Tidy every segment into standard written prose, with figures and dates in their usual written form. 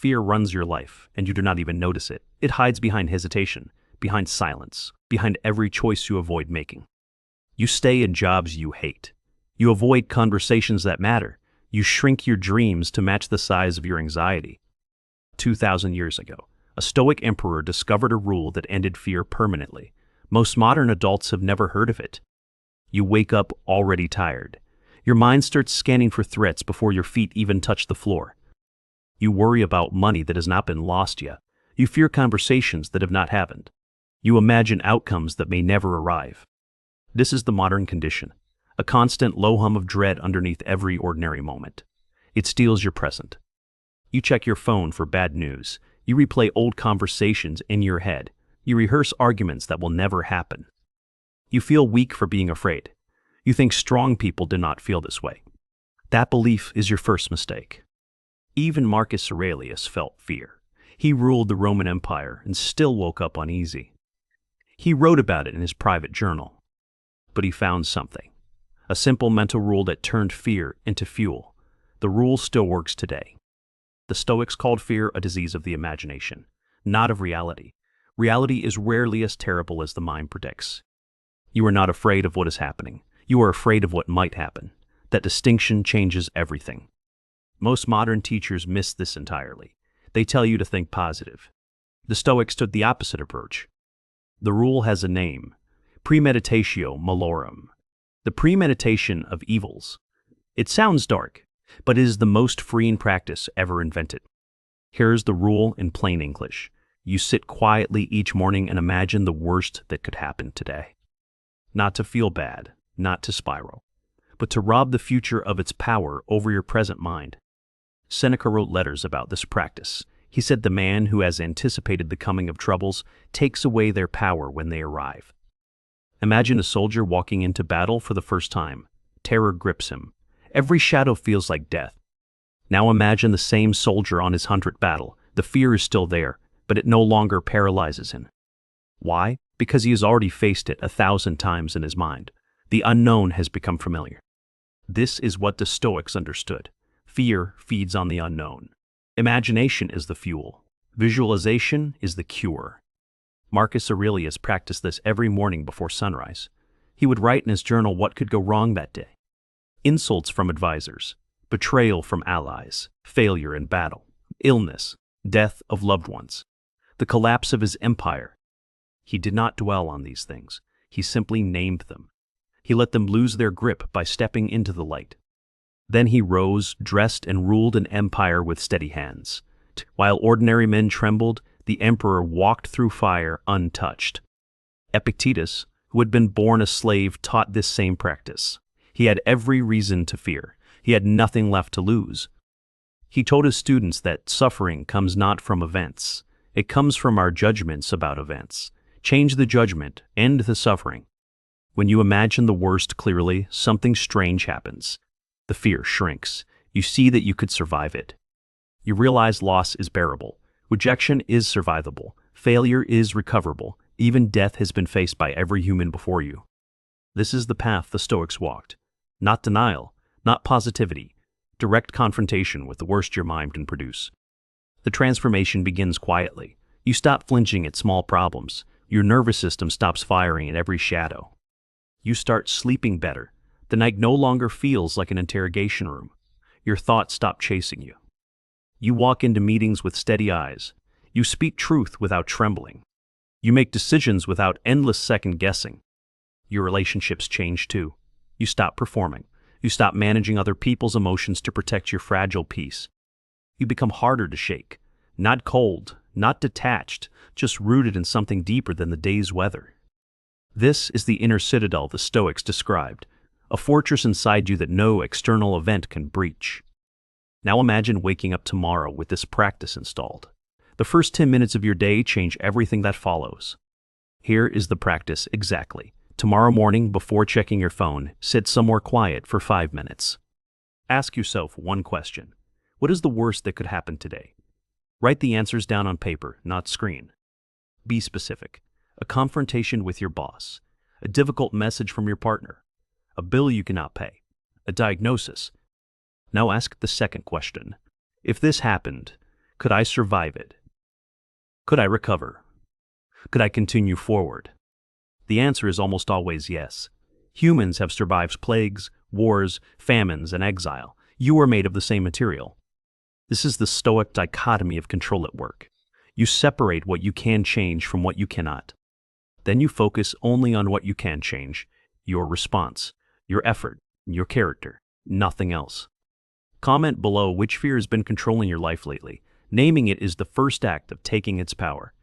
Fear runs your life, and you do not even notice it. It hides behind hesitation, behind silence, behind every choice you avoid making. You stay in jobs you hate. You avoid conversations that matter. You shrink your dreams to match the size of your anxiety. 2,000 years ago, a Stoic emperor discovered a rule that ended fear permanently. Most modern adults have never heard of it. You wake up already tired. Your mind starts scanning for threats before your feet even touch the floor. You worry about money that has not been lost yet. You fear conversations that have not happened. You imagine outcomes that may never arrive. This is the modern condition, a constant low hum of dread underneath every ordinary moment. It steals your present. You check your phone for bad news. You replay old conversations in your head. You rehearse arguments that will never happen. You feel weak for being afraid. You think strong people do not feel this way. That belief is your first mistake. Even Marcus Aurelius felt fear. He ruled the Roman Empire and still woke up uneasy. He wrote about it in his private journal. But he found something. A simple mental rule that turned fear into fuel. The rule still works today. The Stoics called fear a disease of the imagination, not of reality. Reality is rarely as terrible as the mind predicts. You are not afraid of what is happening. You are afraid of what might happen. That distinction changes everything. Most modern teachers miss this entirely. They tell you to think positive. The Stoics took the opposite approach. The rule has a name: Premeditatio Malorum, the premeditation of evils. It sounds dark, but it is the most freeing practice ever invented. Here's the rule in plain English. You sit quietly each morning and imagine the worst that could happen today. Not to feel bad, not to spiral, but to rob the future of its power over your present mind. Seneca wrote letters about this practice. He said the man who has anticipated the coming of troubles takes away their power when they arrive. Imagine a soldier walking into battle for the first time. Terror grips him. Every shadow feels like death. Now imagine the same soldier on his 100th battle. The fear is still there, but it no longer paralyzes him. Why? Because he has already faced it 1,000 times in his mind. The unknown has become familiar. This is what the Stoics understood. Fear feeds on the unknown. Imagination is the fuel. Visualization is the cure. Marcus Aurelius practiced this every morning before sunrise. He would write in his journal what could go wrong that day. Insults from advisors, betrayal from allies, failure in battle, illness, death of loved ones, the collapse of his empire. He did not dwell on these things. He simply named them. He let them lose their grip by stepping into the light. Then he rose, dressed, and ruled an empire with steady hands. While ordinary men trembled, the emperor walked through fire untouched. Epictetus, who had been born a slave, taught this same practice. He had every reason to fear. He had nothing left to lose. He told his students that suffering comes not from events. It comes from our judgments about events. Change the judgment, end the suffering. When you imagine the worst clearly, something strange happens. The fear shrinks. You see that you could survive it. You realize loss is bearable. Rejection is survivable. Failure is recoverable. Even death has been faced by every human before you. This is the path the Stoics walked. Not denial, not positivity. Direct confrontation with the worst your mind can produce. The transformation begins quietly. You stop flinching at small problems. Your nervous system stops firing at every shadow. You start sleeping better. The night no longer feels like an interrogation room. Your thoughts stop chasing you. You walk into meetings with steady eyes. You speak truth without trembling. You make decisions without endless second guessing. Your relationships change too. You stop performing. You stop managing other people's emotions to protect your fragile peace. You become harder to shake. Not cold, not detached, just rooted in something deeper than the day's weather. This is the inner citadel the Stoics described, a fortress inside you that no external event can breach. Now imagine waking up tomorrow with this practice installed. The first 10 minutes of your day change everything that follows. Here is the practice exactly. Tomorrow morning, before checking your phone, sit somewhere quiet for 5 minutes. Ask yourself one question. What is the worst that could happen today? Write the answers down on paper, not screen. Be specific. A confrontation with your boss, a difficult message from your partner, a bill you cannot pay, a diagnosis. Now ask the second question. If this happened, Could I survive it? Could I recover? Could I continue forward? The answer is almost always yes. Humans have survived plagues, wars, famines, and exile. You are made of the same material. This is the Stoic dichotomy of control at work. You separate what you can change from what you cannot. Then you focus only on what you can change, your response, your effort, your character, nothing else. Comment below which fear has been controlling your life lately. Naming it is the first act of taking its power.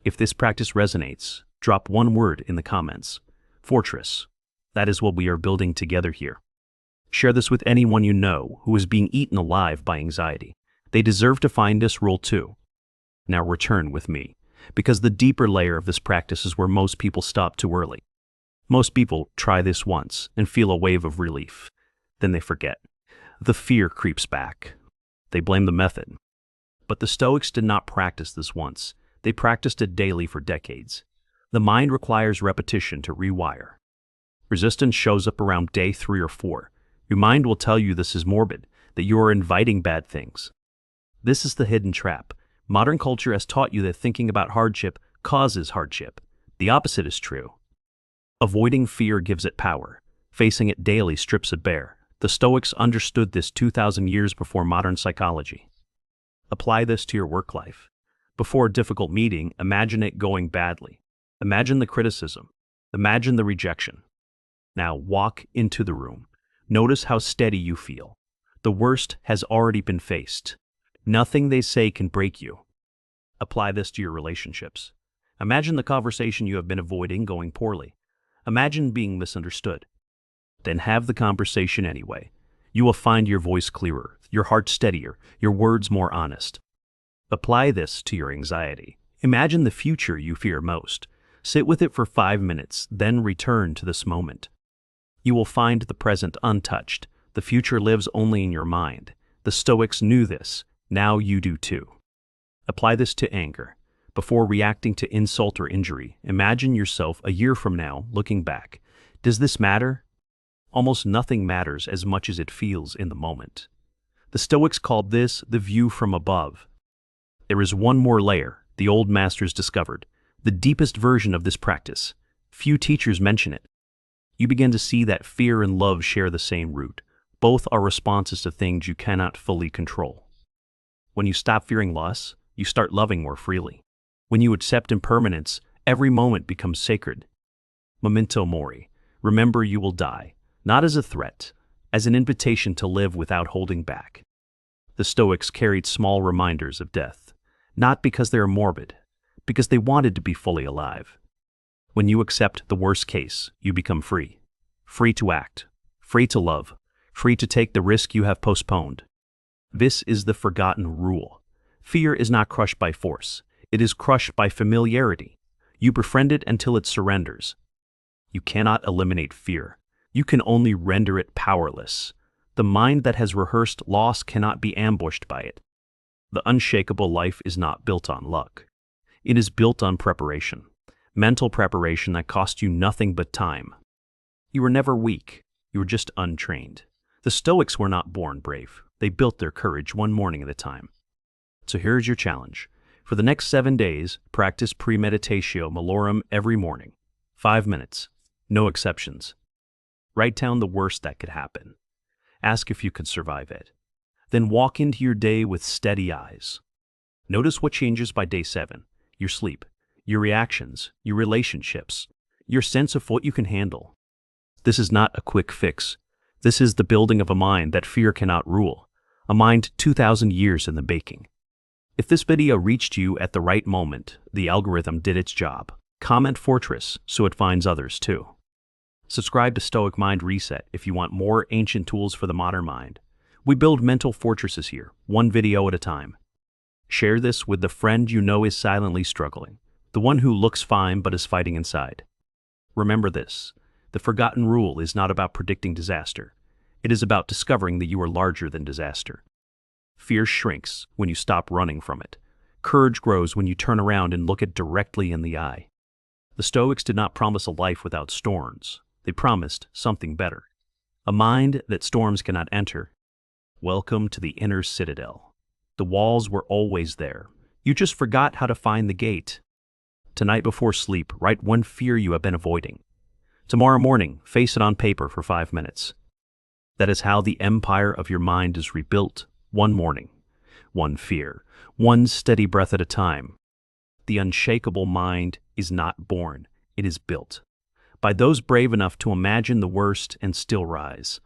If this practice resonates, drop one word in the comments. Fortress. That is what we are building together here. Share this with anyone you know who is being eaten alive by anxiety. They deserve to find this rule too. Now return with me, because the deeper layer of this practice is where most people stop too early. Most people try this once and feel a wave of relief. Then they forget. The fear creeps back. They blame the method. But the Stoics did not practice this once. They practiced it daily for decades. The mind requires repetition to rewire. Resistance shows up around day 3 or 4. Your mind will tell you this is morbid, that you are inviting bad things. This is the hidden trap. Modern culture has taught you that thinking about hardship causes hardship. The opposite is true. Avoiding fear gives it power. Facing it daily strips it bare. The Stoics understood this 2,000 years before modern psychology. Apply this to your work life. Before a difficult meeting, imagine it going badly. Imagine the criticism. Imagine the rejection. Now walk into the room. Notice how steady you feel. The worst has already been faced. Nothing they say can break you. Apply this to your relationships. Imagine the conversation you have been avoiding going poorly. Imagine being misunderstood. Then have the conversation anyway. You will find your voice clearer, your heart steadier, your words more honest. Apply this to your anxiety. Imagine the future you fear most. Sit with it for 5 minutes, then return to this moment. You will find the present untouched. The future lives only in your mind. The Stoics knew this. Now you do too. Apply this to anger. Before reacting to insult or injury, imagine yourself a year from now looking back. Does this matter? Almost nothing matters as much as it feels in the moment. The Stoics called this the view from above. There is one more layer the old masters discovered, the deepest version of this practice. Few teachers mention it. You begin to see that fear and love share the same root. Both are responses to things you cannot fully control. When you stop fearing loss, you start loving more freely. When you accept impermanence, every moment becomes sacred. Memento mori. Remember you will die, not as a threat, as an invitation to live without holding back. The Stoics carried small reminders of death, not because they are morbid, because they wanted to be fully alive. When you accept the worst case, you become free. Free to act, free to love, free to take the risk you have postponed. This is the forgotten rule. Fear is not crushed by force. It is crushed by familiarity. You befriend it until it surrenders. You cannot eliminate fear. You can only render it powerless. The mind that has rehearsed loss cannot be ambushed by it. The unshakable life is not built on luck. It is built on preparation. Mental preparation that costs you nothing but time. You were never weak. You were just untrained. The Stoics were not born brave. They built their courage one morning at a time. So here's your challenge. For the next 7 days, practice Premeditatio Malorum every morning. 5 minutes. No exceptions. Write down the worst that could happen. Ask if you could survive it. Then walk into your day with steady eyes. Notice what changes by day 7. Your sleep, your reactions, your relationships, your sense of what you can handle. This is not a quick fix. This is the building of a mind that fear cannot rule, a mind 2,000 years in the baking. If this video reached you at the right moment, the algorithm did its job. Comment Fortress so it finds others too. Subscribe to Stoic Mind Reset if you want more ancient tools for the modern mind. We build mental fortresses here, one video at a time. Share this with the friend you know is silently struggling, the one who looks fine but is fighting inside. Remember this. The forgotten rule is not about predicting disaster. It is about discovering that you are larger than disaster. Fear shrinks when you stop running from it. Courage grows when you turn around and look it directly in the eye. The Stoics did not promise a life without storms. They promised something better. A mind that storms cannot enter. Welcome to the inner citadel. The walls were always there. You just forgot how to find the gate. Tonight before sleep, write one fear you have been avoiding. Tomorrow morning, face it on paper for 5 minutes. That is how the empire of your mind is rebuilt, one morning, one fear, one steady breath at a time. The unshakable mind is not born, it is built. By those brave enough to imagine the worst and still rise.